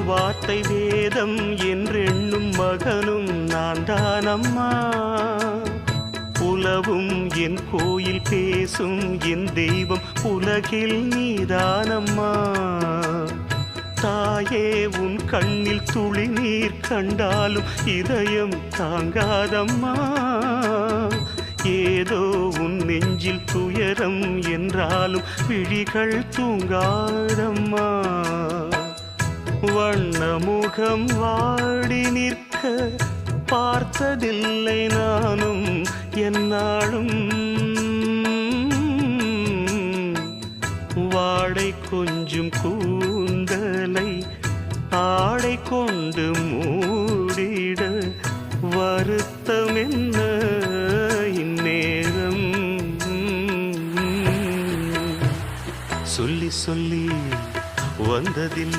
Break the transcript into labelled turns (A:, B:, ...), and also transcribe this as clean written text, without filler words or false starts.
A: வார்த்தை வேதம் என்றெண்ணும் மகனும் நான் தானம்மா. உலவும் என் கோயில் பேசும் என் தெய்வம் உலகில் நீதானம்மா. தாயே உன் கண்ணில் துளி நீர் கண்டாலும் இதயம் தாங்காதம்மா. ஏதோ உன் நெஞ்சில் துயரம் என்றாலும் விழிகள் தூங்காதம்மா. வண்ணமுகம் வாடி நிற்க பார்த்ததில்லை நானும் என்னாலும். வாடை கொஞ்சம் கூந்தலை ஆடை கொண்டு மூடிட வருத்தம் என்ன இந்நேரம். சொல்லி சொல்லி வந்ததில்லை